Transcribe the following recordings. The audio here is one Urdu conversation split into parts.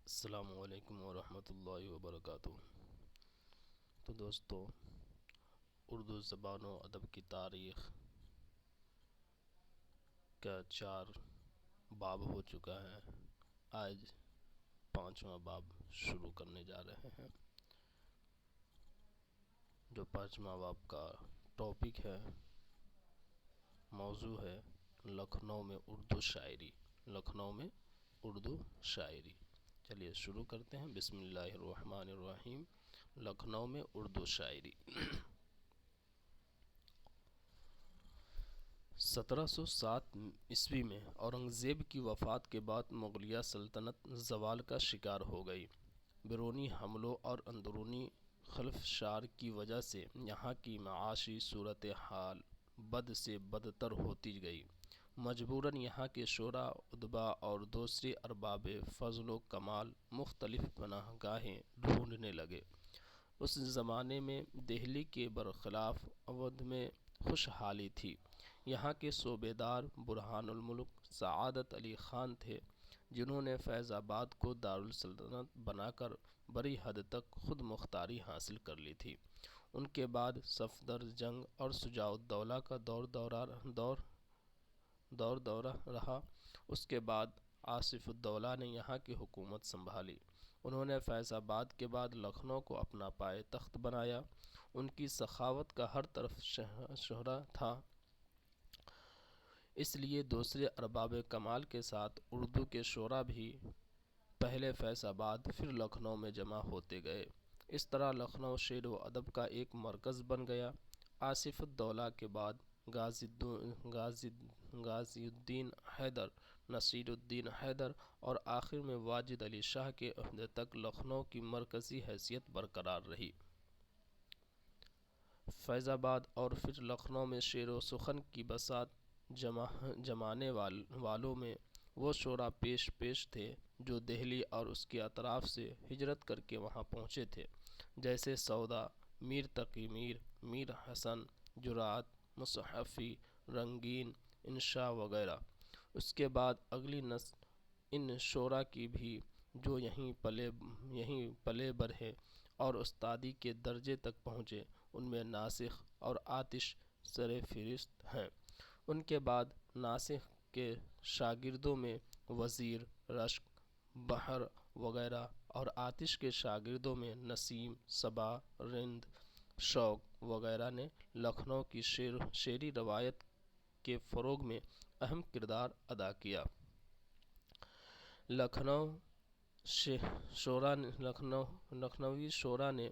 السلام علیکم ورحمۃ اللہ وبرکاتہ۔ تو دوستو، اردو زبان و ادب کی تاریخ کا 4 باب ہو چکا ہے۔ آج 5واں باب شروع کرنے جا رہے ہیں۔ جو 5واں باب کا ٹاپک ہے، موضوع ہے لکھنؤ میں اردو شاعری۔ لکھنؤ میں اردو شاعری۔ چلیے شروع کرتے ہیں۔ بسم اللہ الرحمن الرحیم۔ لکھنؤ میں اردو شاعری۔ 1707 عیسوی میں اورنگزیب کی وفات کے بعد مغلیہ سلطنت زوال کا شکار ہو گئی۔ بیرونی حملوں اور اندرونی خلفشار کی وجہ سے یہاں کی معاشی صورتحال بد سے بدتر ہوتی گئی۔ مجبوراً یہاں کے شعراء، ادباء اور دوسرے ارباب فضل و کمال مختلف پناہ گاہیں ڈھونڈنے لگے۔ اس زمانے میں دہلی کے برخلاف اودھ میں خوشحالی تھی۔ یہاں کے صوبیدار برہان الملک سعادت علی خان تھے، جنہوں نے فیض آباد کو دارالسلطنت بنا کر بڑی حد تک خود مختاری حاصل کر لی تھی۔ ان کے بعد صفدر جنگ اور شجاع الدولہ کا دورہ رہا۔ اس کے بعد آصف الدولہ نے یہاں کی حکومت سنبھالی۔ انہوں نے فیض آباد کے بعد لکھنؤ کو اپنا پائے تخت بنایا۔ ان کی سخاوت کا ہر طرف شہرہ تھا، اس لیے دوسرے ارباب کمال کے ساتھ اردو کے شعراء بھی پہلے فیض آباد پھر لکھنؤ میں جمع ہوتے گئے۔ اس طرح لکھنؤ شعر و ادب کا ایک مرکز بن گیا۔ آصف الدولہ کے بعد غازی الدین حیدر، نصیر الدین حیدر اور آخر میں واجد علی شاہ کے عہدے تک لکھنؤ کی مرکزی حیثیت برقرار رہی۔ فیض آباد اور پھر لکھنؤ میں شعر و سخن کی بساط جمانے والوں میں وہ شعراء پیش تھے جو دہلی اور اس کے اطراف سے ہجرت کر کے وہاں پہنچے تھے، جیسے سودا، میر تقی میر، میر حسن، جرأت، مصحفی، رنگین، انشا وغیرہ۔ اس کے بعد اگلی نسل ان شعراء کی بھی جو یہیں پلے بڑھے اور استادی کے درجے تک پہنچے، ان میں ناسخ اور آتش سر فہرست ہیں۔ ان کے بعد ناسخ کے شاگردوں میں وزیر، رشک، بحر وغیرہ اور آتش کے شاگردوں میں نسیم، صبا، رند، شوق وغیرہ نے لکھنؤ کی شعری روایت کے فروغ میں اہم کردار ادا کیا۔ لکھنوی شعراء نے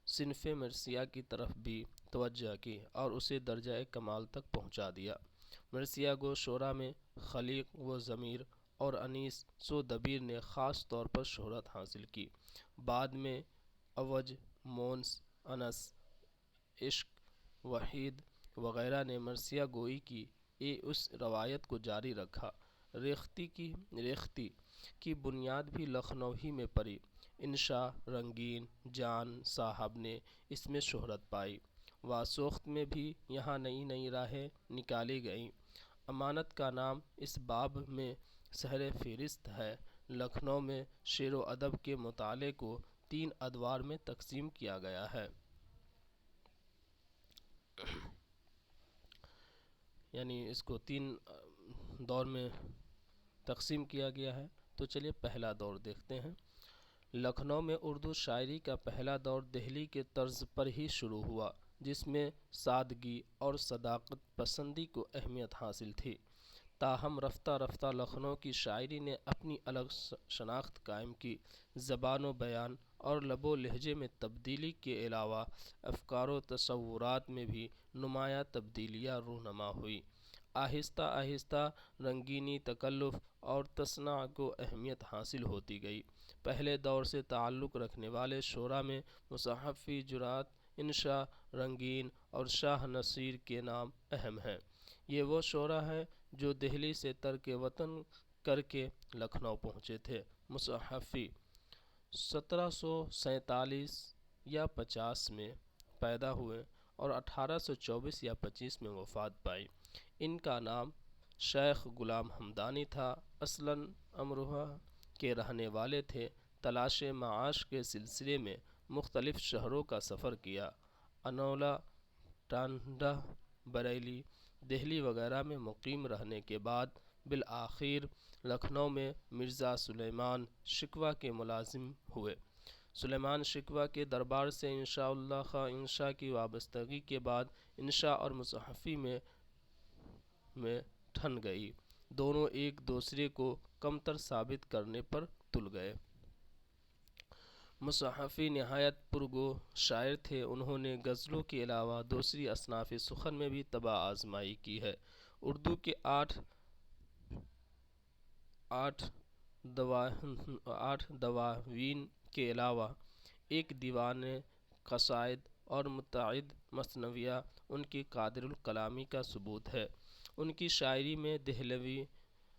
صنف مرثیہ کی طرف بھی توجہ کی اور اسے درجہ کمال تک پہنچا دیا۔ مرثیہ گو شعراء میں خلیق و ضمیر اور انیس سو دبیر نے خاص طور پر شہرت حاصل کی۔ بعد میں اوج، مونس، انس، عشق، وحید وغیرہ نے مرثیہ گوئی کی اس روایت کو جاری رکھا۔ ریختہ کی بنیاد بھی لکھنؤ ہی میں پڑی۔ انشا، رنگین، جان صاحب نے اس میں شہرت پائی۔ واسوخت میں بھی یہاں نئی نئی راہیں نکالی گئیں۔ امانت کا نام اس باب میں سر فہرست ہے۔ لکھنؤ میں شعر و ادب کے مطالعے کو 3 ادوار میں تقسیم کیا گیا ہے۔ یعنی اس کو 3 دور میں تقسیم کیا گیا ہے۔ تو چلیے پہلا دور دیکھتے ہیں۔ لکھنؤ میں اردو شاعری کا پہلا دور دہلی کے طرز پر ہی شروع ہوا، جس میں سادگی اور صداقت پسندی کو اہمیت حاصل تھی۔ تاہم رفتہ رفتہ لکھنؤ کی شاعری نے اپنی الگ شناخت قائم کی۔ زبان و بیان اور لب و لہجے میں تبدیلی کے علاوہ افکار و تصورات میں بھی نمایاں تبدیلیاں رونما ہوئیں۔ آہستہ آہستہ رنگینی، تکلف اور تصنع کو اہمیت حاصل ہوتی گئی۔ پہلے دور سے تعلق رکھنے والے شعراء میں مصحفی، جرأت، انشا، رنگین اور شاہ نصیر کے نام اہم ہیں۔ یہ وہ شعراء ہیں جو دہلی سے ترک وطن کر کے لکھنؤ پہنچے تھے۔ مصحفی 1747 یا 50 میں پیدا ہوئے اور 1824 یا 25 میں وفات پائی۔ ان کا نام شیخ غلام حمدانی تھا۔ اصلاً امروہہ کے رہنے والے تھے، تلاش معاش کے سلسلے میں مختلف شہروں کا سفر کیا۔ انولہ، ٹانڈہ، بریلی، دہلی وغیرہ میں مقیم رہنے کے بعد بالآخر لکھنؤ میں مرزا سلیمان شکوہ کے ملازم ہوئے۔ سلیمان شکوہ کے دربار سے انشاء اللہ خاں انشا کی وابستگی کے بعد انشا اور مصحفی میں ٹھن گئی۔ دونوں ایک دوسرے کو کمتر ثابت کرنے پر تل گئے۔ مصحفی نہایت پرگو شاعر تھے۔ انہوں نے غزلوں کے علاوہ دوسری اصناف سخن میں بھی طبع آزمائی کی ہے۔ اردو کے آٹھ دواوین کے علاوہ ایک دیوان قصائد اور متعدد مثنویات ان کی قادر الکلامی کا ثبوت ہے۔ ان کی شاعری میں دہلوی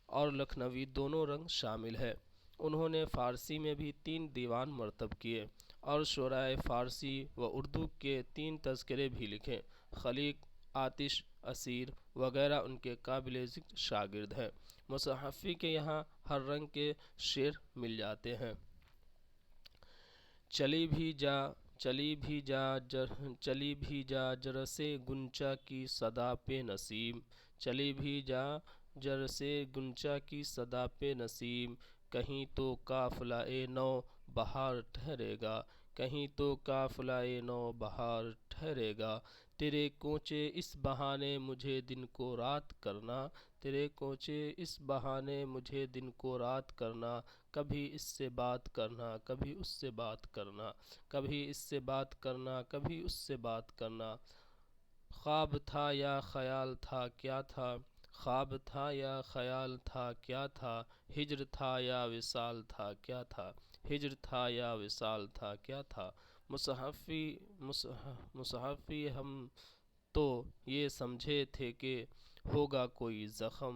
اور لکھنوی دونوں رنگ شامل ہیں۔ انہوں نے فارسی میں بھی 3 دیوان مرتب کیے اور شعرائے فارسی و اردو کے 3 تذکرے بھی لکھے۔ خلیق، آتش، اسیر وغیرہ ان کے قابل ذکر شاگرد ہیں۔ مصحفی کے یہاں ہر رنگ کے شعر مل جاتے ہیں۔ چلی بھی جا جرسے گنچا کی صدا پہ نسیم، چلی بھی جا جرسے گنچا کی صدا پہ نسیم، کہیں تو قافلہ نو بہار ٹھہرے گا، کہیں تو قافلہ نو بہار ٹھہرے گا، تیرے کوچے اس بہانے مجھے دن کو رات کرنا، تیرے کوچے اس بہانے مجھے دن کو رات کرنا، کبھی اس سے بات کرنا کبھی اس سے بات کرنا، کبھی اس سے بات کرنا کبھی اس سے بات کرنا، خواب تھا یا خیال تھا کیا تھا، خواب تھا یا خیال تھا کیا تھا، ہجر تھا یا وصال تھا کیا تھا، ہجر تھا یا وصال تھا کیا تھا۔ مصحفی ہم تو یہ سمجھے تھے کہ ہوگا کوئی زخم،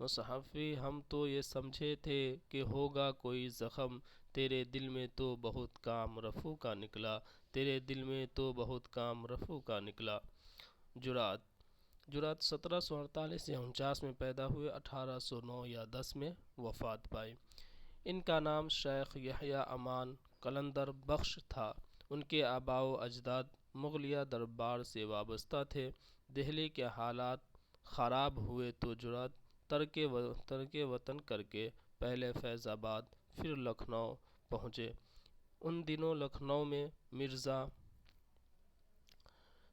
مصحفی ہم تو یہ سمجھے تھے کہ ہوگا کوئی زخم، تیرے دل میں تو بہت کام رفو کا نکلا، تیرے دل میں تو بہت کام رفو کا نکلا۔ جرأت 1748 یا 49 میں پیدا ہوئے، 1809 یا 10 میں وفات پائی۔ ان کا نام شیخ یحییٰ امان قلندر بخش تھا۔ ان کے آباء و اجداد مغلیہ دربار سے وابستہ تھے۔ دہلی کے حالات خراب ہوئے تو جرأت ترک وطن کر کے پہلے فیض آباد پھر لکھنؤ پہنچے۔ ان دنوں لکھنؤ میں مرزا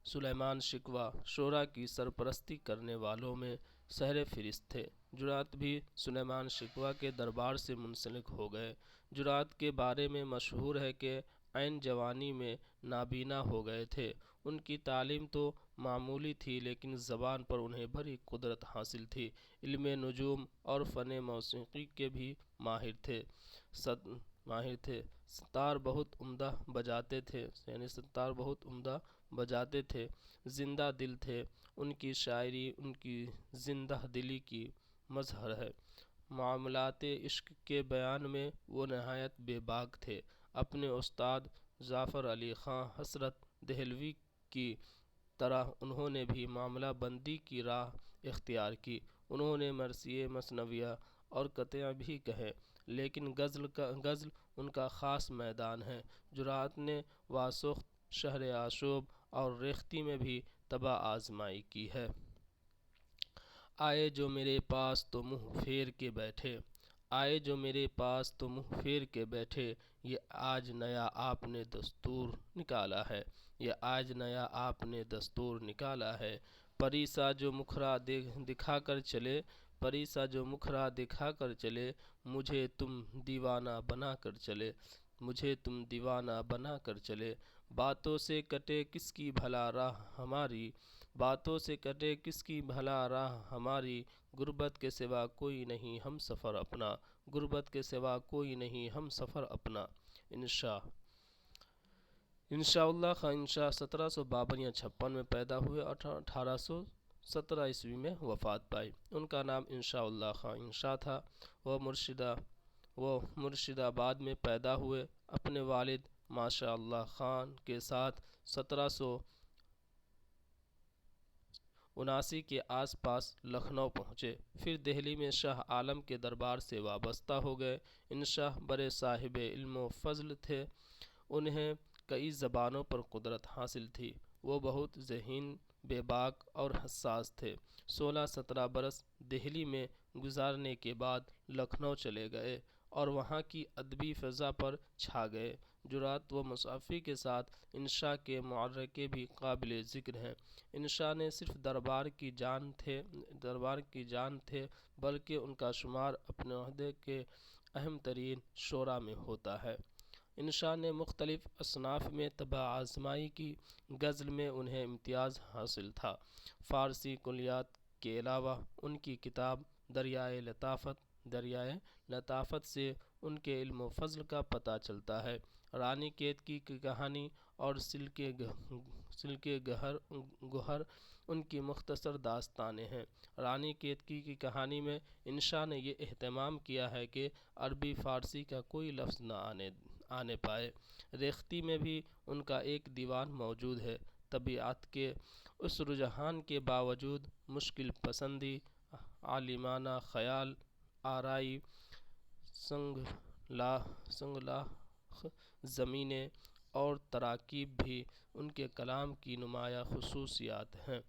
سلیمان شکوہ شورا کی سرپرستی کرنے والوں میں سر فہرست تھے۔ جرأت بھی سلیمان شکوہ کے دربار سے منسلک ہو گئے۔ جرأت کے بارے میں مشہور ہے کہ عین جوانی میں نابینا ہو گئے تھے۔ ان کی تعلیم تو معمولی تھی لیکن زبان پر انہیں بڑی قدرت حاصل تھی۔ علم نجوم اور فن موسیقی کے بھی ماہر تھے۔ ستار بہت عمدہ بجاتے تھے۔ زندہ دل تھے۔ ان کی شاعری ان کی زندہ دلی کی مظہر ہے۔ معاملات عشق کے بیان میں وہ نہایت بے باک تھے۔ اپنے استاد ظفر علی خاں حضرت دہلوی کی طرح انہوں نے بھی معاملہ بندی کی راہ اختیار کی۔ انہوں نے مرثیے، مثنویہ اور قطعہ بھی کہے، لیکن غزل ان کا خاص میدان ہے۔ جرأت نے واسخت، شہر آشوب اور ریختی میں بھی طبع آزمائی کی ہے۔ آئے جو میرے پاس تو منہ پھیر کے بیٹھے، آئے جو میرے پاس تو منہ پھیر کے بیٹھے، یہ آج نیا آپ نے دستور نکالا ہے، یہ آج نیا آپ نے دستور نکالا ہے۔ پری سا جو مکھرا دکھا کر چلے، پری سا جو مکھرا دکھا کر چلے، مجھے تم دیوانہ بنا کر چلے، مجھے تم دیوانہ بنا کر چلے۔ باتوں سے کٹے کس کی بھلا راہ ہماری، باتوں سے کٹے کس کی بھلا راہ ہماری، غربت کے سوا کوئی نہیں ہم سفر اپنا، غربت کے سوا کوئی نہیں ہم سفر اپنا۔ انشاء اللہ خاں انشا 1752 یا 56 میں پیدا ہوئے، 1817 عیسوی میں وفات پائی۔ ان کا نام انشاء اللہ خاں انشا تھا۔ وہ مرشد آباد میں پیدا ہوئے۔ اپنے والد ماشاء اللہ خان کے ساتھ 79 کے آس پاس لکھنؤ پہنچے، پھر دہلی میں شاہ عالم کے دربار سے وابستہ ہو گئے۔ ان شاہ بڑے صاحب علم و فضل تھے، انہیں کئی زبانوں پر قدرت حاصل تھی، وہ بہت ذہین، بے باک اور حساس تھے۔ 16-17 برس دہلی میں گزارنے کے بعد لکھنؤ چلے گئے اور وہاں کی ادبی فضا پر چھا گئے۔ جرأت و مصافی کے ساتھ انشا کے معرکے بھی قابل ذکر ہیں۔ انشا نے صرف دربار کی جان تھے بلکہ ان کا شمار اپنے عہدے کے اہم ترین شعراء میں ہوتا ہے۔ انشا نے مختلف اصناف میں طبع آزمائی کی، غزل میں انہیں امتیاز حاصل تھا۔ فارسی کلیات کے علاوہ ان کی کتاب دریائے لطافت سے ان کے علم و فضل کا پتہ چلتا ہے۔ رانی کیتکی کی کہانی اور سلک گہر ان کی مختصر داستانیں ہیں۔ رانی کیتکی کی کہانی میں انشا نے یہ اہتمام کیا ہے کہ عربی فارسی کا کوئی لفظ نہ آنے پائے۔ ریختہ میں بھی ان کا ایک دیوان موجود ہے۔ طبیعت کے اس رجحان کے باوجود مشکل پسندی، عالمانہ خیال، آرائی، سنگلاخ زمینیں اور تراکیب بھی ان کے کلام کی نمایاں خصوصیات ہیں۔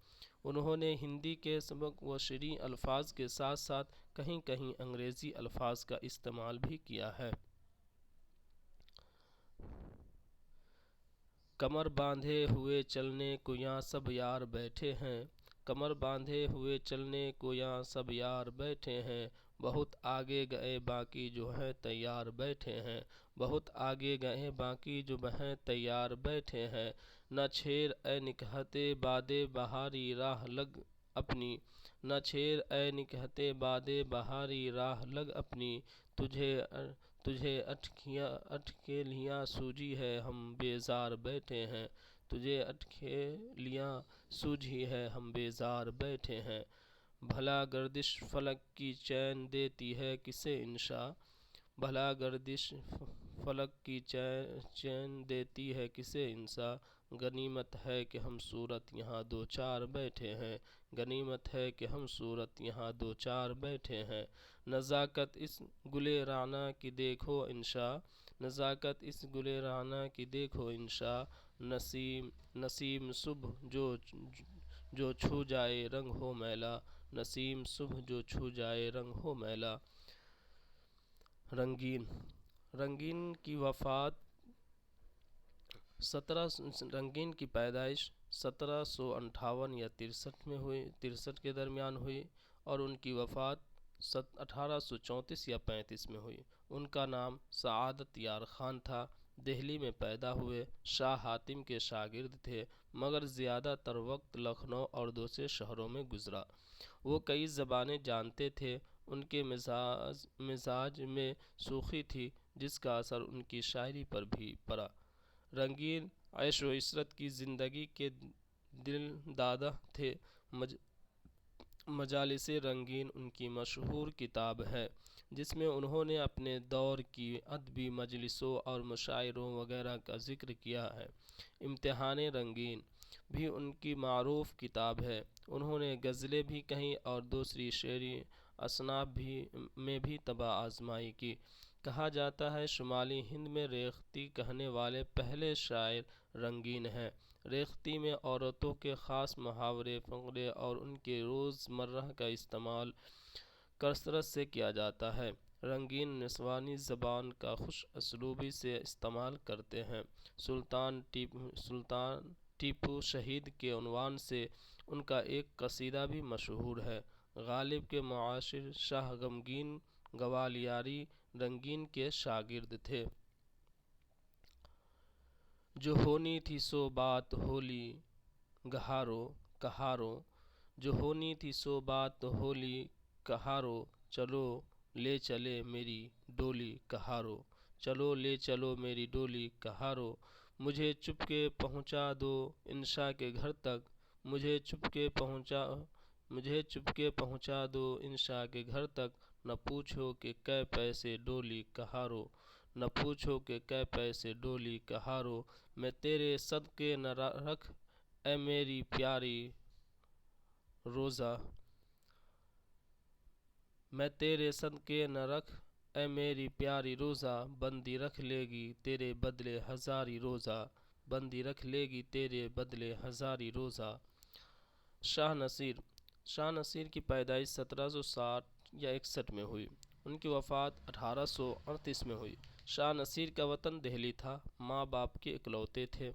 انہوں نے ہندی کے سبک و شیریں الفاظ کے ساتھ ساتھ کہیں کہیں انگریزی الفاظ کا استعمال بھی کیا ہے۔ کمر باندھے ہوئے چلنے کو یاں سب یار بیٹھے ہیں، کمر باندھے ہوئے چلنے کو یاں سب یار بیٹھے ہیں، بہت آگے گئے باقی جو ہیں تیار بیٹھے ہیں، بہت آگے گئے باقی جو ہیں تیار بیٹھے ہیں، نہ چھیڑ اے نکہت باد بہاری راہ لگ اپنی، نہ چھیڑ اے نکہت باد بہاری راہ لگ اپنی، تجھے اٹکلیاں سوجھی ہے ہم بیزار بیٹھے ہیں، تجھے اٹکلیاں سوجھی ہے ہم بیزار بیٹھے ہیں، بھلا گردش فلک کی چین دیتی ہے کسے انشا، بھلا گردش فلک کی چین دیتی ہے کسے انشا، غنیمت ہے کہ ہم صورت یہاں دو چار بیٹھے ہیں، غنیمت ہے کہ ہم صورت یہاں دو چار بیٹھے ہیں، نزاکت اس گلِ رعنا کی دیکھو انشا، نزاکت اس گلِ رعنا کی دیکھو انشا، نسیم صبح جو چھو جائے رنگ ہو میلا، نسیم صبح جو چھو جائے رنگ ہو میلا۔ رنگین کی پیدائش 1758 یا 63 کے درمیان ہوئی اور ان کی وفات 1834 یا 35 میں ہوئی۔ ان کا نام سعادت یار خان تھا۔ دہلی میں پیدا ہوئے، شاہ حاتم کے شاگرد تھے، مگر زیادہ تر وقت لکھنؤ اور دوسرے شہروں میں گزرا۔ وہ کئی زبانیں جانتے تھے۔ ان کے مزاج میں سوخی تھی جس کا اثر ان کی شاعری پر بھی پڑا۔ رنگین عیش و عشرت کی زندگی کے دل دادہ تھے۔ مجالس رنگین ان کی مشہور کتاب ہے جس میں انہوں نے اپنے دور کی ادبی مجلسوں اور مشاعروں وغیرہ کا ذکر کیا ہے۔ امتحان رنگین بھی ان کی معروف کتاب ہے۔ انہوں نے غزلیں بھی کہیں اور دوسری شعری اصناف میں بھی طبع آزمائی کی۔ کہا جاتا ہے شمالی ہند میں ریختہ کہنے والے پہلے شاعر رنگین ہیں۔ ریختہ میں عورتوں کے خاص محاورے، فقرے اور ان کے روز مرہ کا استعمال کثرت سے کیا جاتا ہے۔ رنگین نسوانی زبان کا خوش اسلوبی سے استعمال کرتے ہیں۔ سلطان ٹیپو شہید کے عنوان سے ان کا ایک قصیدہ بھی مشہور ہے۔ غالب کے معاصر شاہ غمگین گوالیاری رنگین کے شاگرد تھے۔ جو ہونی تھی سو بات ہولی کہارو، جو ہونی تھی سو بات ہولی کہارو، چلو لے چلے میری ڈولی کہارو، چلو لے چلو میری ڈولی کہارو، مجھے چپ کے پہنچا دو انشا کے گھر تک، مجھے چپ کے پہنچا دو انشا کے گھر تک، نہ پوچھو کہ کئے پیسے ڈولی کہارو، نہ پوچھو کہ کئے پیسے ڈولی کہارو، میں تیرے صدقے نہ رکھ اے میری پیاری روزہ میں تیرے صدقے نہ رکھ اے میری پیاری روزہ بندی رکھ لے گی تیرے بدلے ہزاری روزہ بندی رکھ لے گی تیرے بدلے ہزاری روزہ۔ شاہ نصیر کی پیدائش 1760 یا 61 میں ہوئی۔ ان کی وفات 1838 میں ہوئی۔ شاہ نصیر کا وطن دہلی تھا۔ ماں باپ کے اکلوتے تھے۔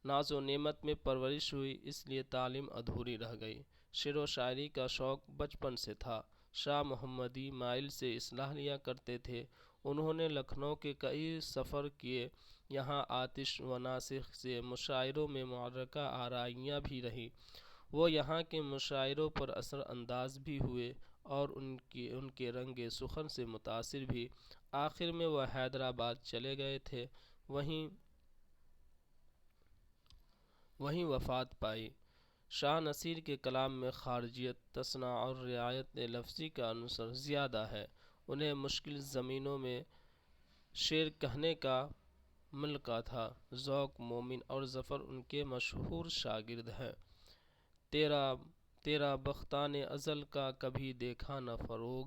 ناز و نعمت میں پرورش ہوئی، اس لیے تعلیم ادھوری رہ گئی۔ شعر و شاعری کا شوق بچپن سے تھا۔ شاہ محمدی مائل سے اصلاح لیا کرتے تھے۔ انہوں نے لکھنؤ کے کئی سفر کیے۔ یہاں آتش و ناسخ سے مشاعروں میں معرکہ آرائیاں بھی رہیں۔ وہ یہاں کے مشاعروں پر اثر انداز بھی ہوئے اور ان کے رنگ سخن سے متاثر بھی۔ آخر میں وہ حیدرآباد چلے گئے تھے، وہیں وفات پائی۔ شاہ نصیر کے کلام میں خارجیت، تصنع اور رعایت لفظی کا عنصر زیادہ ہے۔ انہیں مشکل زمینوں میں شعر کہنے کا ملکہ تھا۔ ذوق، مومن اور ظفر ان کے مشہور شاگرد ہیں۔ تیرا بختان ازل کا کبھی دیکھا نہ فروغ،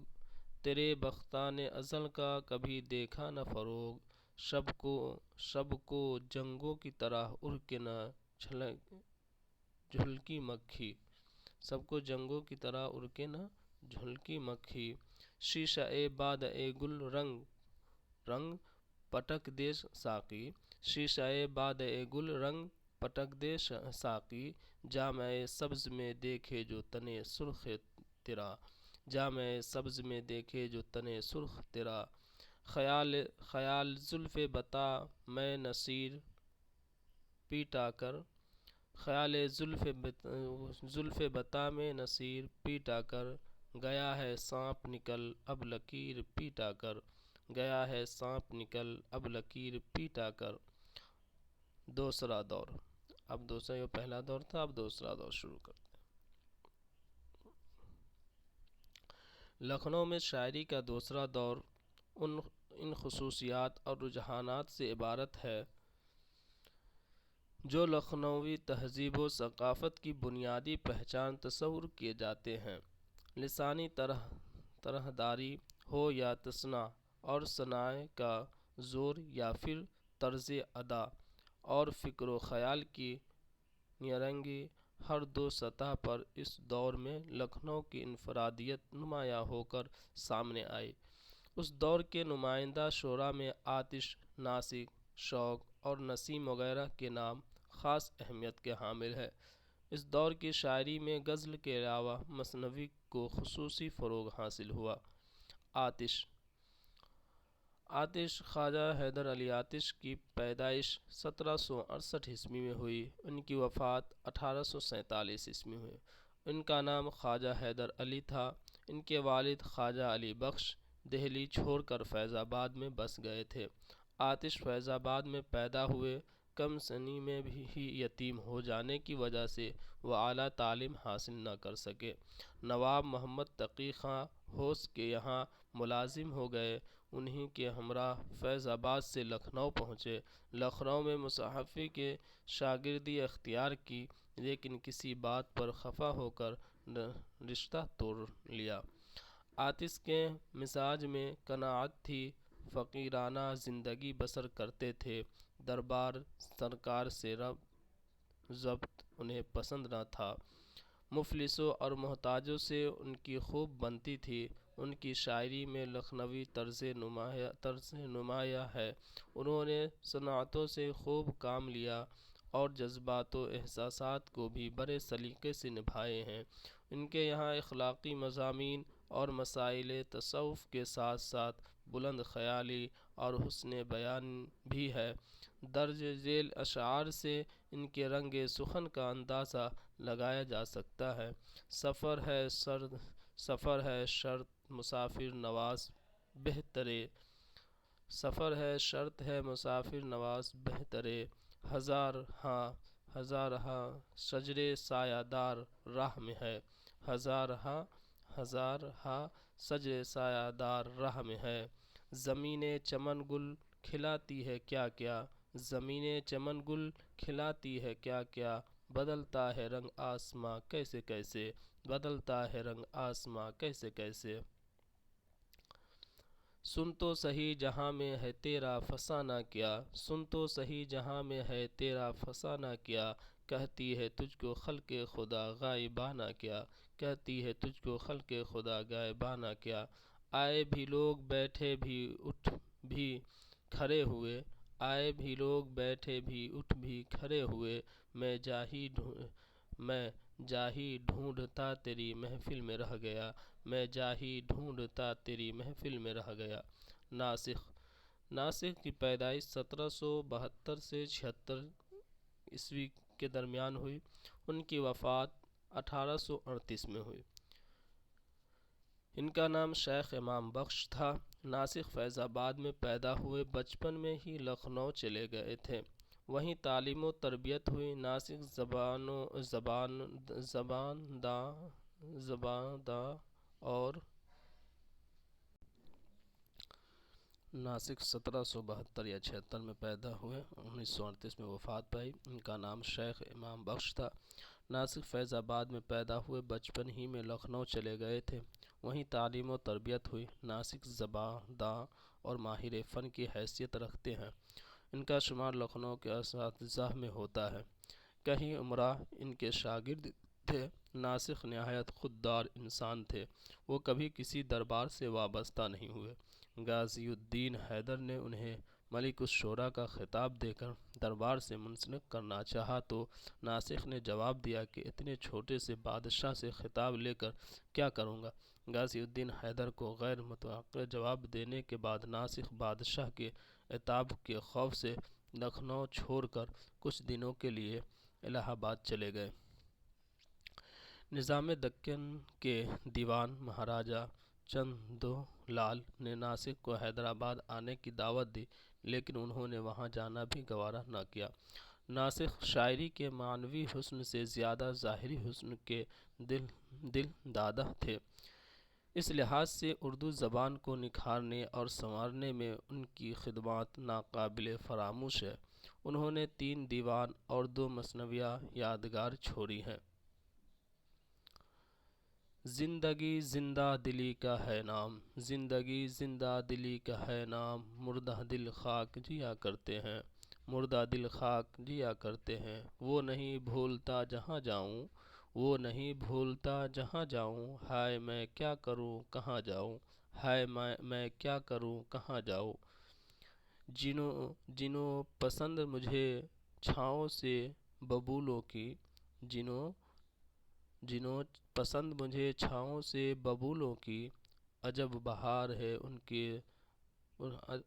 تیرے بختان ازل کا کبھی دیکھا نہ فروغ، شب کو جنگوں کی طرح اڑ کے نہ جھلکی مکھی، سب کو جنگوں کی طرح اڑ کے نہ جھلکی مکھی۔ شیشہ باد گل رنگ پٹک دے ساقی، شیشہ باد گل رنگ پٹک دے ساقی، جامِ سبز میں دیکھے جو تنے سرخ تیرا، جامِ سبز میں دیکھے جو تنے سرخ تیرا، خیال زلف بتا میں نصیر پیٹا کر، خیال زلف بتا میں نصیر پیٹا کر، گیا ہے سانپ نکل اب لکیر پیٹا کر، گیا ہے سانپ نکل اب لکیر پیٹا کر۔ دوسرا دور۔ اب یہ پہلا دور تھا، اب دوسرا دور شروع کرتے ہیں۔ لکھنؤ میں شاعری کا دوسرا دور ان خصوصیات اور رجحانات سے عبارت ہے جو لکھنوی تہذیب و ثقافت کی بنیادی پہچان تصور کیے جاتے ہیں۔ لسانی طرحداری ہو یا تصنع اور صناعے کا زور یا پھر طرز ادا اور فکر و خیال کی نیرنگی، ہر دو سطح پر اس دور میں لکھنؤ کی انفرادیت نمایاں ہو کر سامنے آئی۔ اس دور کے نمائندہ شعراء میں آتش، ناسک، شوق اور نسیم وغیرہ کے نام خاص اہمیت کے حامل ہیں۔ اس دور کی شاعری میں غزل کے علاوہ مثنوی کو خصوصی فروغ حاصل ہوا۔ آتش خواجہ حیدر علی آتش کی پیدائش 1768 عیسوی میں ہوئی۔ ان کی وفات 1847 عیسوی میں ہوئی۔ ان کا نام خواجہ حیدر علی تھا۔ ان کے والد خواجہ علی بخش دہلی چھوڑ کر فیض آباد میں بس گئے تھے۔ آتش فیض آباد میں پیدا ہوئے۔ کم سنی میں ہی یتیم ہو جانے کی وجہ سے وہ اعلیٰ تعلیم حاصل نہ کر سکے۔ نواب محمد تقی خاں ہوس کے یہاں ملازم ہو گئے۔ انہی کے ہمراہ فیض آباد سے لکھنؤ پہنچے۔ لکھنؤ میں مصحفی کی شاگردی اختیار کی، لیکن کسی بات پر خفا ہو کر رشتہ توڑ لیا۔ آتش کے مزاج میں قناعت تھی، فقیرانہ زندگی بسر کرتے تھے۔ دربار سرکار سے ضبط انہیں پسند نہ تھا۔ مفلسوں اور محتاجوں سے ان کی خوب بنتی تھی۔ ان کی شاعری میں لکھنوی طرز نمایاں ہے۔ انہوں نے صنعتوں سے خوب کام لیا اور جذبات و احساسات کو بھی بڑے سلیقے سے نبھائے ہیں۔ ان کے یہاں اخلاقی مضامین اور مسائل تصوف کے ساتھ ساتھ بلند خیالی اور حسن بیان بھی ہے۔ درج ذیل اشعار سے ان کے رنگ سخن کا اندازہ لگایا جا سکتا ہے۔ سفر ہے شرط مسافر نواز بہترے، سفر ہے شرط ہے مسافر نواز بہترے، ہزار ہاں شجر سایہ دار راہ میں ہے، ہزار ہاں شجر سایہ دار راہ میں ہے۔ زمین چمن گل کھلاتی ہے کیا کیا، زمین چمن گل کھلاتی ہے کیا کیا، بدلتا ہے رنگ آسماں کیسے کیسے، بدلتا ہے رنگ آسماں کیسے کیسے۔ سن تو سہی جہاں میں ہے تیرا فسانہ کیا، سن تو سہی جہاں میں ہے تیرا فسانہ کیا، کہتی ہے تجھ کو خلق خدا غائبانہ کیا، کہتی ہے تجھ کو خلق خدا غائبانہ کیا۔ آئے بھی لوگ بیٹھے بھی اٹھ بھی کھڑے ہوئے، آئے بھی لوگ بیٹھے بھی اٹھ بھی کھڑے ہوئے، میں جاہی ڈھونڈتا تیری محفل میں رہ گیا، میں جاہی ڈھونڈتا تیری محفل میں رہ گیا۔ ناسخ کی پیدائش 1772 سے 76 عیسوی کے درمیان ہوئی، ان کی وفات 1838 میں ہوئی۔ ان کا نام شیخ امام بخش تھا۔ ناسخ فیض آباد میں پیدا ہوئے، بچپن میں ہی لکھنؤ چلے گئے تھے، وہیں تعلیم و تربیت ہوئی۔ ناسخ زبان داں اور ناسخ 1772 یا 76 میں پیدا ہوئے، 1938 میں وفات پائی۔ ان کا نام شیخ امام بخش تھا۔ ناسخ فیض آباد میں پیدا ہوئے، بچپن ہی میں لکھنؤ چلے گئے تھے، وہیں تعلیم و تربیت ہوئی۔ ناسخ زبان داں اور ماہر فن کی حیثیت رکھتے ہیں۔ ان کا شمار لکھنؤ کے اساتذہ میں ہوتا ہے، کئی امراء ان کے شاگرد تھے۔ ناسخ نہایت خوددار انسان تھے، وہ کبھی کسی دربار سے وابستہ نہیں ہوئے۔ غازی الدین حیدر نے انہیں ملک الشعراء کا خطاب دے کر دربار سے منسلک کرنا چاہا تو ناسخ نے جواب دیا کہ اتنے چھوٹے سے بادشاہ سے خطاب لے کر کیا کروں گا۔ غازی الدین حیدر کو غیر متوقع جواب دینے کے بعد ناسخ بادشاہ کے عتاب کے خوف سے لکھنؤ چھوڑ کر کچھ دنوں کے لیے الہ آباد چلے گئے۔ نظام دکن کے دیوان مہاراجہ چندو لال نے ناسخ کو حیدرآباد آنے کی دعوت دی، لیکن انہوں نے وہاں جانا بھی گوارا نہ کیا۔ ناسخ شاعری کے معنوی حسن سے زیادہ ظاہری حسن کے دل دادہ تھے، اس لحاظ سے اردو زبان کو نکھارنے اور سنوارنے میں ان کی خدمات ناقابل فراموش ہے۔ انہوں نے 3 دیوان اور 2 مثنویاں یادگار چھوڑی ہیں۔ زندگی زندہ دلی کا ہے نام، زندگی زندہ دلی کا ہے نام، مردہ دل خاک جیا کرتے ہیں، مردہ دل خاک جیا کرتے ہیں، وہ نہیں بھولتا جہاں جاؤں، وہ نہیں بھولتا جہاں جاؤں، ہائے میں کیا کروں کہاں جاؤں، ہائے میں کیا کروں کہاں جاؤں۔ جنوں پسند مجھے چھاؤں سے ببولوں کی، جنوں پسند مجھے چھاؤں سے ببولوں کی، عجب بہار ہے ان کے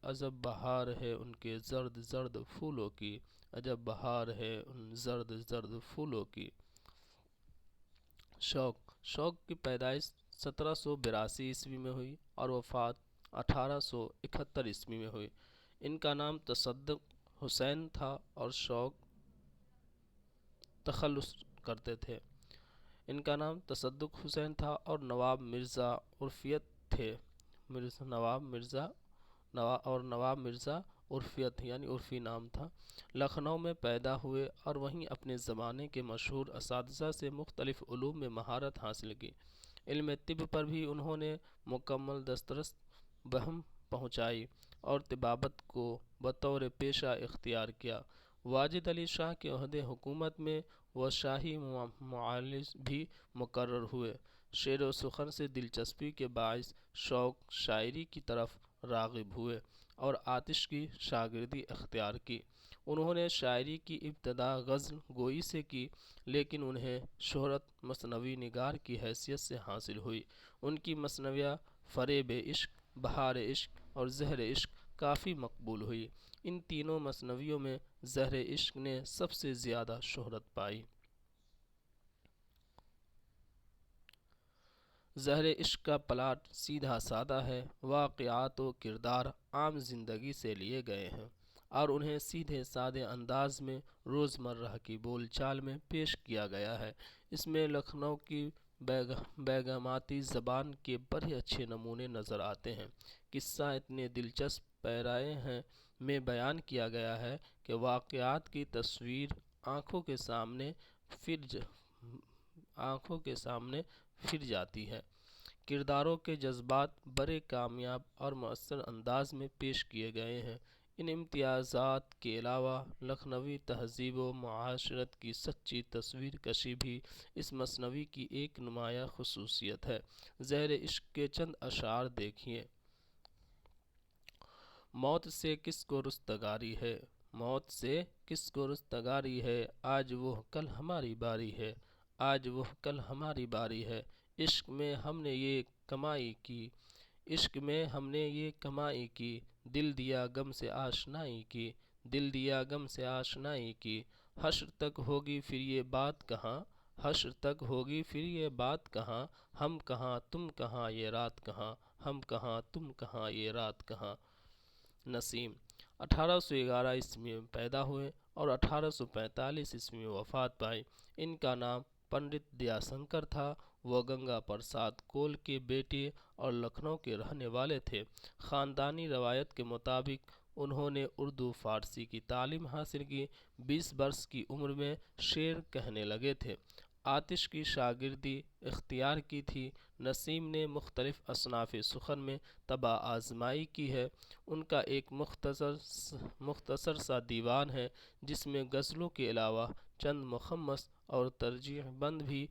عجب بہار ہے ان کے زرد زرد پھولوں کی، عجب بہار ہے ان زرد زرد پھولوں کی۔ شوق کی پیدائش 1782 عیسوی میں ہوئی اور وفات 1871 عیسوی میں ہوئی۔ ان کا نام تصدق حسین تھا اور شوق تخلص کرتے تھے۔ ان کا نام تصدق حسین تھا اور نواب مرزا عرفیت تھے۔ نواب مرزا عرفیت یعنی عرفی نام تھا۔ لکھنؤ میں پیدا ہوئے اور وہیں اپنے زمانے کے مشہور اساتذہ سے مختلف علوم میں مہارت حاصل کی۔ علم طب پر بھی انہوں نے مکمل دسترس بہم پہنچائی اور طبابت کو بطور پیشہ اختیار کیا۔ واجد علی شاہ کے عہد حکومت میں وہ شاہی معالج بھی مقرر ہوئے۔ شعر و سخن سے دلچسپی کے باعث شوق شاعری کی طرف راغب ہوئے اور آتش کی شاگردی اختیار کی۔ انہوں نے شاعری کی ابتدا غزل گوئی سے کی، لیکن انہیں شہرت مثنوی نگار کی حیثیت سے حاصل ہوئی۔ ان کی مثنویاں فریب عشق، بہار عشق اور زہر عشق کافی مقبول ہوئی۔ ان تینوں مثنویوں میں زہر عشق نے سب سے زیادہ شہرت پائی۔ زہر عشق کا پلاٹ سیدھا سادہ ہے، واقعات و کردار عام زندگی سے لیے گئے ہیں اور انہیں سیدھے سادے انداز میں روزمرہ کی بول چال میں پیش کیا گیا ہے۔ اس میں لکھنؤ کی بیگماتی زبان کے بڑے اچھے نمونے نظر آتے ہیں۔ قصہ اتنے دلچسپ پیرائے میں بیان کیا گیا ہے کہ واقعات کی تصویر آنکھوں کے سامنے پھر جاتی ہے۔ کرداروں کے جذبات بڑے کامیاب اور مؤثر انداز میں پیش کیے گئے ہیں۔ ان امتیازات کے علاوہ لکھنوی تہذیب و معاشرت کی سچی تصویر کشی بھی اس مثنوی کی ایک نمایاں خصوصیت ہے۔ زہر عشق کے چند اشعار دیکھیے۔ موت سے کس کو رستگاری ہے، موت سے کس کو رستگاری ہے، آج وہ کل ہماری باری ہے، آج وہ کل ہماری باری ہے۔ عشق میں ہم نے یہ کمائی کی، عشق میں ہم نے یہ کمائی کی، دل دیا غم سے آشنائی کی، دل دیا غم سے آشنائی کی۔ حشر تک ہوگی پھر یہ بات کہاں، حشر تک ہوگی پھر یہ بات کہاں، ہم کہاں تم کہاں یہ رات کہاں، ہم کہاں تم کہاں یہ رات کہاں۔ نسیم 1811 عیسوی میں پیدا ہوئے اور 1845 عیسوی میں وفات پائی۔ ان کا نام پنڈت دیا شنکر تھا۔ وہ گنگا پرساد کول کے بیٹے اور لکھنؤ کے رہنے والے تھے۔ خاندانی روایت کے مطابق انہوں نے اردو فارسی کی تعلیم حاصل کی۔ 20 برس کی عمر میں شعر کہنے لگے تھے۔ آتش کی شاگردی اختیار کی تھی۔ نسیم نے مختلف اصناف سخن میں طبع آزمائی کی ہے۔ ان کا ایک مختصر سا دیوان ہے جس میں غزلوں کے علاوہ چند مخمس اور ترجیح بند بھی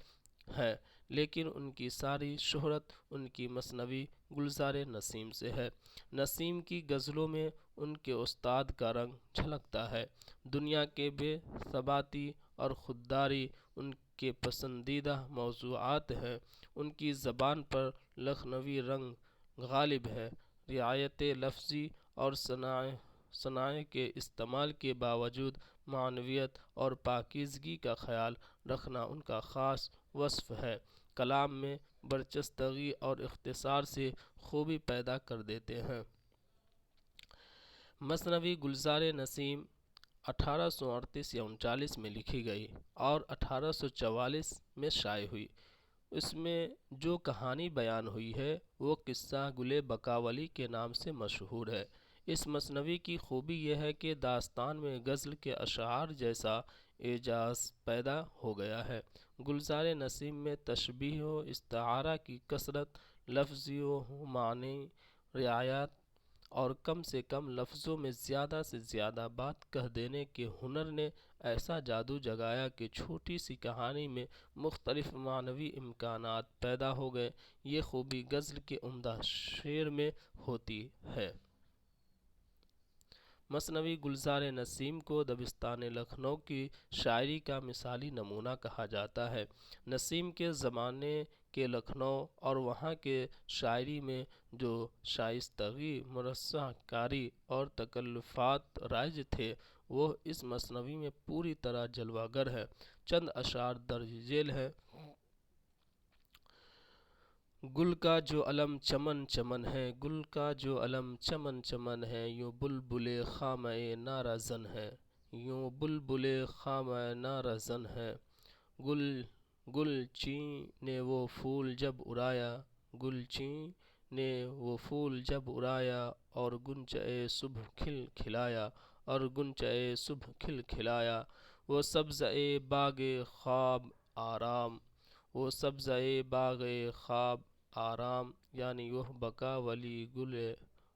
ہے، لیکن ان کی ساری شہرت ان کی مثنوی گلزار نسیم سے ہے۔ نسیم کی غزلوں میں ان کے استاد کا رنگ جھلکتا ہے۔ دنیا کے بے ثباتی اور خودداری ان کے پسندیدہ موضوعات ہیں۔ ان کی زبان پر لکھنوی رنگ غالب ہے۔ رعایت لفظی اور صناعے کے استعمال کے باوجود معنویت اور پاکیزگی کا خیال رکھنا ان کا خاص وصف ہے۔ کلام میں برجستگی اور اختصار سے خوبی پیدا کر دیتے ہیں۔ مثنوی گلزار نسیم 1838 یا 39 میں لکھی گئی اور 1844 میں شائع ہوئی۔ اس میں جو کہانی بیان ہوئی ہے وہ قصہ گل بقاولی کے نام سے مشہور ہے۔ اس مثنوی کی خوبی یہ ہے کہ داستان میں غزل کے اشعار جیسا اعجاز پیدا ہو گیا ہے۔ گلزار نسیم میں تشبیہ و استعارہ کی کثرت، لفظی و معنی رعایت اور کم سے کم لفظوں میں زیادہ سے زیادہ بات کہہ دینے کے ہنر نے ایسا جادو جگایا کہ چھوٹی سی کہانی میں مختلف معنوی امکانات پیدا ہو گئے۔ یہ خوبی غزل کے عمدہ شعر میں ہوتی ہے۔ مثنوی گلزار نسیم کو دبستان لکھنؤ کی شاعری کا مثالی نمونہ کہا جاتا ہے۔ نسیم کے زمانے کے لکھنؤ اور وہاں کے شاعری میں جو شائستگی، مرصع کاری اور تکلفات رائج تھے وہ اس مثنوی میں پوری طرح جلوہ گر ہیں۔ چند اشعار درج ذیل ہیں۔ گل کا جو علم چمن چمن ہے، گل کا جو علم چمن چمن ہے، یوں بلبل خامہ نعرہ زن ہے، یوں بلبل خامہ نعرہ زن ہے۔ گل نے وہ پھول جب اڑایا، گلچین نے وہ پھول جب اڑایا، اور غنچۂ صبح کھل کھلایا، اور غنچۂ صبح کھل کھلایا۔ وہ سبزۂ باغ خواب آرام، وہ سبزۂ باغ خواب آرام، یعنی وہ بقاولی گل،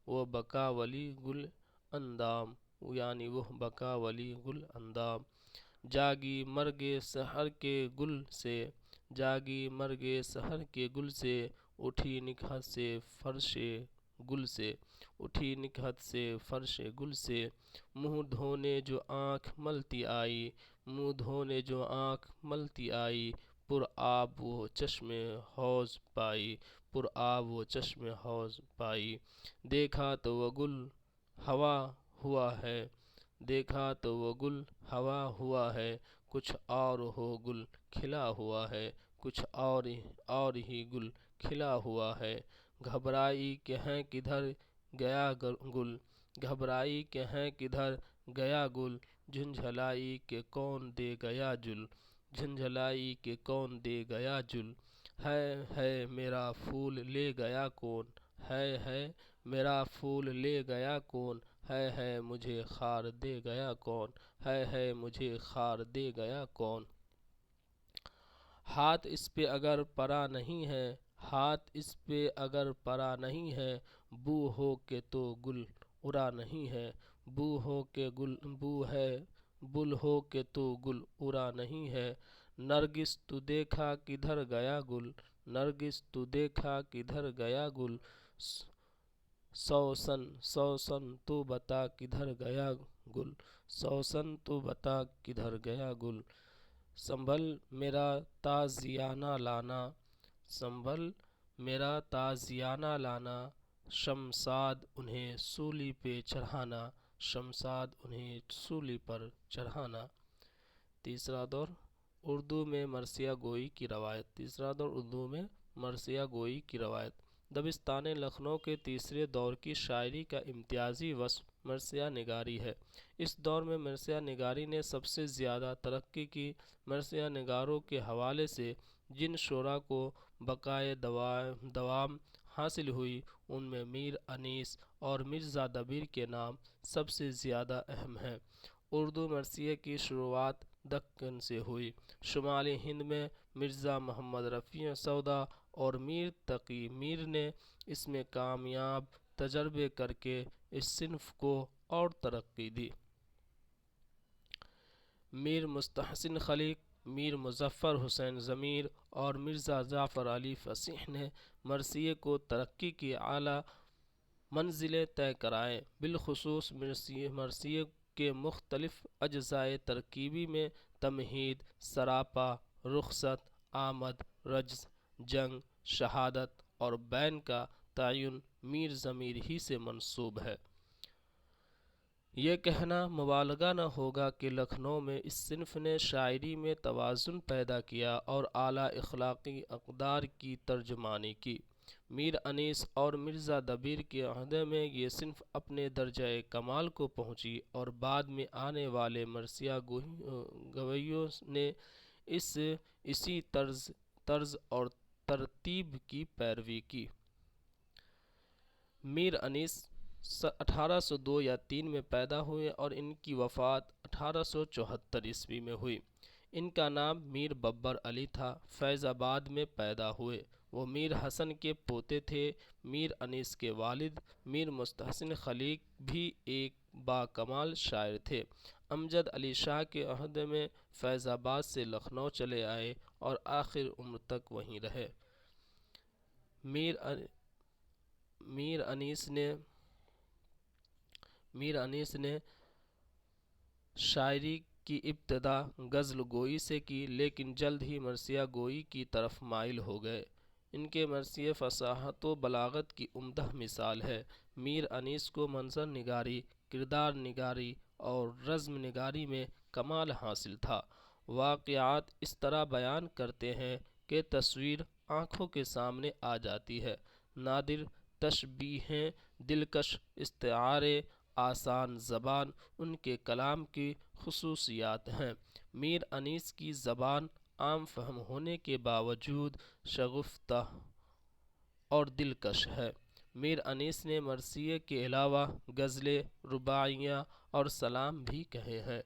وہ بقاولی گل اندام، یعنی وہ بقاولی گل اندام۔ جاگی مرگ سحر کے گل سے، جاگی مرگ سحر کے گل سے، اٹھی نکہت سے فرش گل سے، اٹھی نکہت سے فرش گل سے۔ منہ دھونے جو آنکھ ملتی آئی، منہ دھونے جو آنکھ ملتی آئی، پر آب وہ چشم حوض پائی، پر آب وہ چشم حوض پائی۔ دیکھا تو وہ گل ہوا ہوا ہے، دیکھا تو وہ گل ہوا ہوا ہے، کچھ اور ہو گل کھلا ہوا ہے، کچھ اور ہی گل کھلا ہوا ہے۔ گھبرائی کہ ہیں کدھر گیا گل، گھبرائی کہ ہیں کدھر گیا گل، جھنجھلائی کہ کون دے گیا جل، جھنجھلائی کہ کون دے گیا جل۔ ہے میرا پھول لے گیا کون، ہے میرا پھول لے گیا کون، ہے مجھے خار دے گیا کون، ہے مجھے خار دے گیا کون۔ ہاتھ اس پہ اگر پرا نہیں ہے، ہاتھ اس پہ اگر پرا نہیں ہے، بو ہو کے تو گل ارا نہیں ہے، بو ہو کے گل بو ہے، بل ہو کے تو گل ارا نہیں ہے، نرگس تو دیکھا کدھر گیا گل، نرگس تو دیکھا کدھر گیا گل، سوسن تو بتا کدھر گیا گل، سوسن تو بتا کدھر گیا گل، سنبھل میرا تازیانہ لانا، سنبھل میرا تازیانہ لانا، شمشاد انہیں سولی پہ چڑھانا، شمشاد انہیں سولی پر چڑھانا۔ تیسرا دور اردو میں مرثیہ گوئی کی روایت، تیسرا دور اردو میں مرثیہ گوئی کی روایت۔ دبستان لکھنؤ کے تیسرے دور کی شاعری کا امتیازی وصف مرثیہ نگاری ہے۔ اس دور میں مرثیہ نگاری نے سب سے زیادہ ترقی کی۔ مرثیہ نگاروں کے حوالے سے جن شعراء کو بقائے دوام حاصل ہوئی ان میں میر انیس اور مرزا دبیر کے نام سب سے زیادہ اہم ہیں۔ اردو مرثیے کی شروعات دکن سے ہوئی۔ شمالی ہند میں مرزا محمد رفیع سودا اور میر تقی میر نے اس میں کامیاب تجربے کر کے اس صنف کو اور ترقی دی۔ میر مستحسن خلیق، میر مظفر حسین ضمیر اور مرزا جعفر علی فصیح نے مرثیے کو ترقی کی اعلیٰ منزلیں طے کرائیں۔ بالخصوص مرثیے کے مختلف اجزائے ترکیبی میں تمہید، سراپا، رخصت، آمد، رجز، جنگ، شہادت اور بین کا تعین میر ضمیر ہی سے منسوب ہے۔ یہ کہنا مبالغہ نہ ہوگا کہ لکھنؤ میں اس صنف نے شاعری میں توازن پیدا کیا اور اعلیٰ اخلاقی اقدار کی ترجمانی کی۔ میر انیس اور مرزا دبیر کے عہدے میں یہ صنف اپنے درجۂ کمال کو پہنچی اور بعد میں آنے والے مرثیہ گویوں نے اسی طرز اور ترتیب کی پیروی کی۔ میر انیس 1802 یا 3 میں پیدا ہوئے اور ان کی وفات 1874 عیسوی میں ہوئی۔ ان کا نام میر ببر علی تھا۔ فیض آباد میں پیدا ہوئے۔ وہ میر حسن کے پوتے تھے۔ میر انیس کے والد میر مستحسن خلیق بھی ایک باکمال شاعر تھے۔ امجد علی شاہ کے عہدے میں فیض آباد سے لکھنؤ چلے آئے اور آخر عمر تک وہیں رہے۔ میر انیس نے شاعری کی ابتدا غزل گوئی سے کی لیکن جلد ہی مرثیہ گوئی کی طرف مائل ہو گئے۔ ان کے مرثیے فصاحت و بلاغت کی عمدہ مثال ہے۔ میر انیس کو منظر نگاری، کردار نگاری اور رزم نگاری میں کمال حاصل تھا۔ واقعات اس طرح بیان کرتے ہیں کہ تصویر آنکھوں کے سامنے آ جاتی ہے۔ نادر تشبیہیں، دلکش استعارے، آسان زبان ان کے کلام کی خصوصیات ہیں۔ میر انیس کی زبان عام فہم ہونے کے باوجود شگفتہ اور دلکش ہے۔ میر انیس نے مرثیے کے علاوہ غزلیں، رباعیاں اور سلام بھی کہے ہیں۔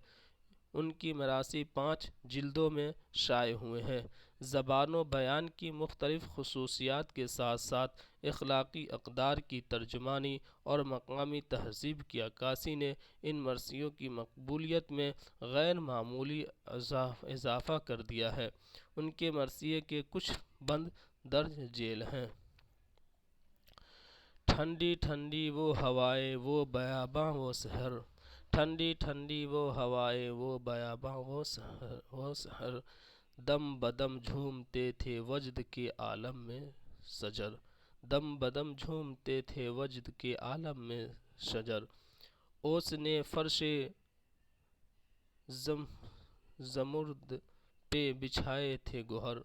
ان کی مراثی 5 جلدوں میں شائع ہوئے ہیں۔ زبان و بیان کی مختلف خصوصیات کے ساتھ ساتھ اخلاقی اقدار کی ترجمانی اور مقامی تہذیب کی عکاسی نے ان مرثیوں کی مقبولیت میں غیر معمولی اضافہ کر دیا ہے۔ ان کے مرثیے کے کچھ بند درج ذیل ہیں۔ ٹھنڈی ٹھنڈی وہ ہوائیں وہ بیاباں وہ سحر، ٹھنڈی ٹھنڈی وہ ہوائیں وہ بیاباں وہ سحر، دم بدم جھومتے تھے وجد کے عالم میں شجر، دم بدم جھومتے تھے وجد کے عالم میں شجر، اوس نے فرش زمرد پہ بچھائے تھے گوہر،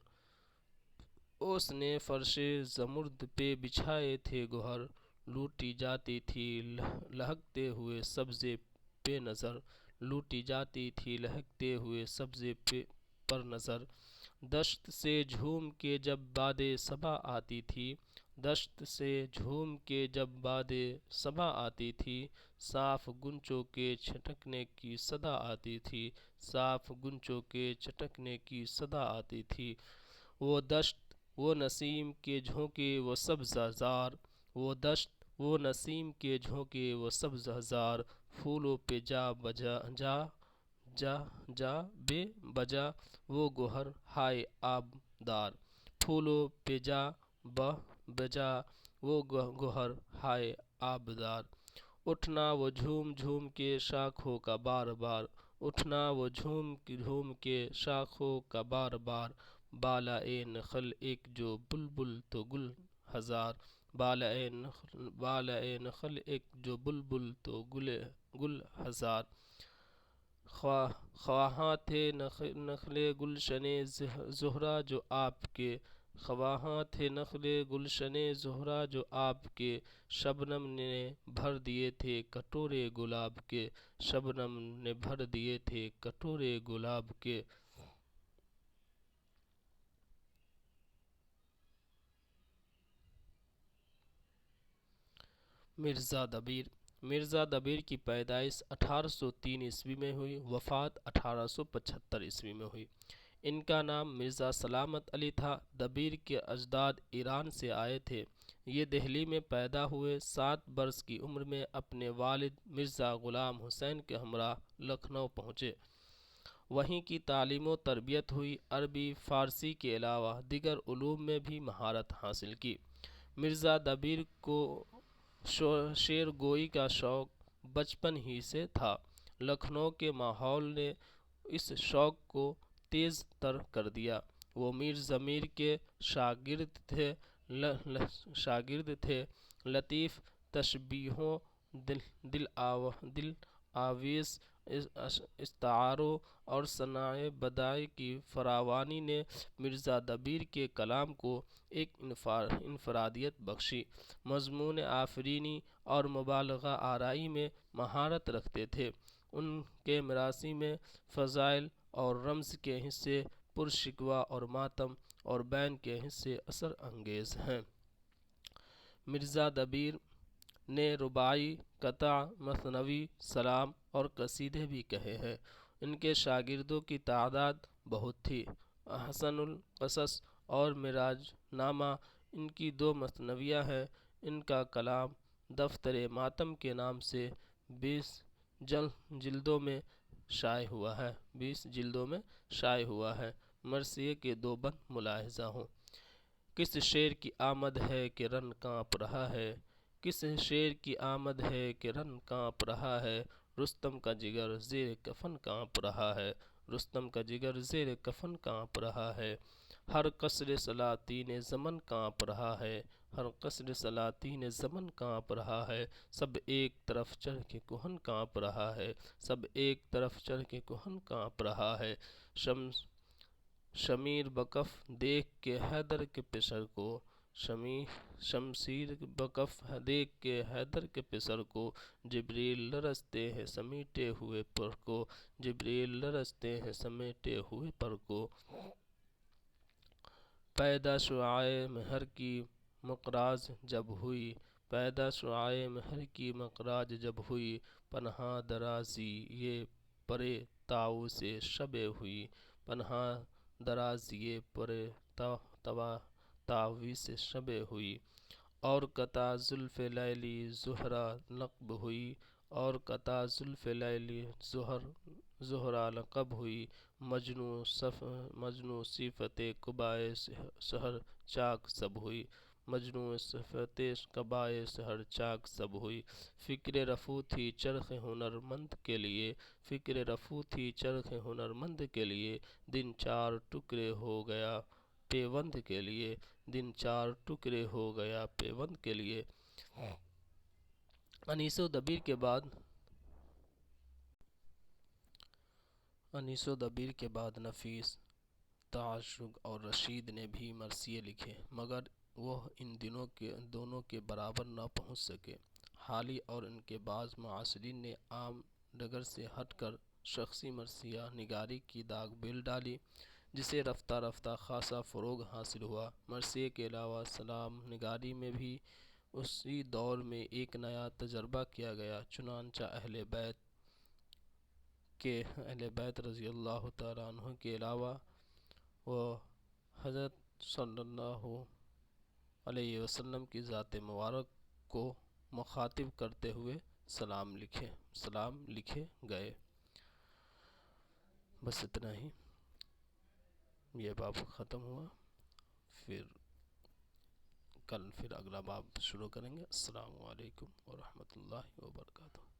اوس نے فرش زمرد پہ بچھائے تھے گوہر، لوٹی جاتی تھی لہکتے ہوئے سبزے پہ نظر، لوٹی جاتی تھی لہکتے ہوئے سبزے پر نظر، دشت سے جھوم کے جب باد صبا آتی تھی، دشت سے جھوم کے جب باد صبا آتی تھی، صاف گنچوں کے چھٹکنے کی صدا آتی تھی، صاف گنچوں کے چھٹکنے کی صدا آتی تھی، وہ دشت وہ نسیم کے جھونکے وہ سبز زار، وہ دشت وہ نسیم کے جھونکے وہ سبز ہزار، پھولوں پہ جا بجا جا جا جا بے بجا وہ گوہر ہائے آبدار، پھولوں پہ جا بجا وہ گوہر ہائے آبدار، اٹھنا وہ جھوم جھوم کے شاخوں کا بار بار، اٹھنا وہ جھوم جھوم کے شاخوں کا بار بار، بالائے نخل ایک جو بلبل تو گل ہزار، بالائے نخل ایک جو بلبل تو گل ہزار، خواہاں تھے نخل گلشن زہرا جو آپ کے، خواہاں تھے نخل گلشن زہرا جو آپ کے، شبنم نے بھر دیے تھے کٹورے گلاب کے، شبنم نے بھر دیے تھے کٹورے گلاب کے۔ مرزا دبیر مرزا دبیر کی پیدائش 1803 عیسوی میں ہوئی، وفات 1875 عیسوی میں ہوئی۔ ان کا نام مرزا سلامت علی تھا۔ دبیر کے اجداد ایران سے آئے تھے۔ یہ دہلی میں پیدا ہوئے۔ 7 برس کی عمر میں اپنے والد مرزا غلام حسین کے ہمراہ لکھنؤ پہنچے۔ وہیں کی تعلیم و تربیت ہوئی۔ عربی فارسی کے علاوہ دیگر علوم میں بھی مہارت حاصل کی۔ مرزا دبیر کو شعر گوئی کا شوق بچپن ہی سے تھا۔ لکھنؤ کے ماحول نے اس شوق کو تیز تر کر دیا۔ وہ میر ضمیر کے شاگرد تھے۔ لطیف تشبیہوں، دل آویز استعاروں اور صنائع بدیع کی فراوانی نے مرزا دبیر کے کلام کو ایک انفرادیت بخشی۔ مضمون آفرینی اور مبالغہ آرائی میں مہارت رکھتے تھے۔ ان کے میراث میں فضائل اور رمز کے حصے پرشکوہ اور ماتم اور بین کے حصے اثر انگیز ہیں۔ مرزا دبیر نے رباعی، قطع، مثنوی، سلام اور قصیدے بھی کہے ہیں۔ ان کے شاگردوں کی تعداد بہت تھی۔ حسن القصص اور معراج نامہ ان کی 2 مثنویاں ہیں۔ ان کا کلام دفتر ماتم کے نام سے 20 جلدوں میں شائع ہوا ہے۔ مرثیے کے 2 بند ملاحظہ ہوں۔ کس شیر کی آمد ہے کہ رن کانپ رہا ہے، کس شیر کی آمد ہے کہ رن کانپ رہا ہے، رستم کا جگر زیر کفن کانپ رہا ہے، رستم کا جگر زیر کفن کانپ رہا ہے، ہر قصر سلاطین زمن کانپ رہا ہے، ہر قصر سلاطین زمن کانپ رہا ہے، سب ایک طرف چڑھ کے کہن کانپ رہا ہے، سب ایک طرف چڑھ کے کہن کانپ رہا ہے، شمیر بکف دیکھ کے حیدر کے پسر کو، شمشیر بکف دیکھ کے حیدر کے پسر کو، جبریل لرزتے ہیں سمیٹے ہوئے پر کو، جبریل لرزتے ہیں سمیٹے ہوئے پر کو، پیدا شعاع مہر کی مقراظ جب ہوئی، پیدا شعاع مہر کی مقراظ جب ہوئی، پنہاں درازی یہ پرے طاؤ سے شب ہوئی، پنہاں درازی یہ پرے طاؤ سے شب ہوئی، اور قطع زلف لیلی زہرا نقب ہوئی، اور قطع زلف لیلی زہرا نقب ہوئی، مجنوں صفت قبائے سحر چاک سب ہوئی، مجنوں صفت قبائے سحر چاک سب ہوئی، فکر رفو تھی چرخ ہنر مند کے لیے، فکر رفو تھی چرخ ہنر مند کے لیے، دن 4 ٹکڑے ہو گیا پیوند کے لیے، دن 4 ٹکڑے ہو گیا پیوند کے لیے۔ انیس و دبیر کے بعد نفیس، تعشق اور رشید نے بھی مرثیے لکھے، مگر وہ ان دونوں کے برابر نہ پہنچ سکے۔ حالی اور ان کے بعض معاصرین نے عام ڈگر سے ہٹ کر شخصی مرثیہ نگاری کی داغ بیل ڈالی، جسے رفتہ رفتہ خاصا فروغ حاصل ہوا۔ مرثیے کے علاوہ سلام نگاری میں بھی اسی دور میں ایک نیا تجربہ کیا گیا، چنانچہ اہل بیت رضی اللہ تعالیٰ عنہ کے علاوہ وہ حضرت صلی اللہ علیہ وسلم کی ذات مبارک کو مخاطب کرتے ہوئے سلام لکھے گئے۔ بس اتنا ہی، یہ باب ختم ہوا، کل اگلا باب شروع کریں گے۔ السلام علیکم ورحمۃ اللہ وبرکاتہ۔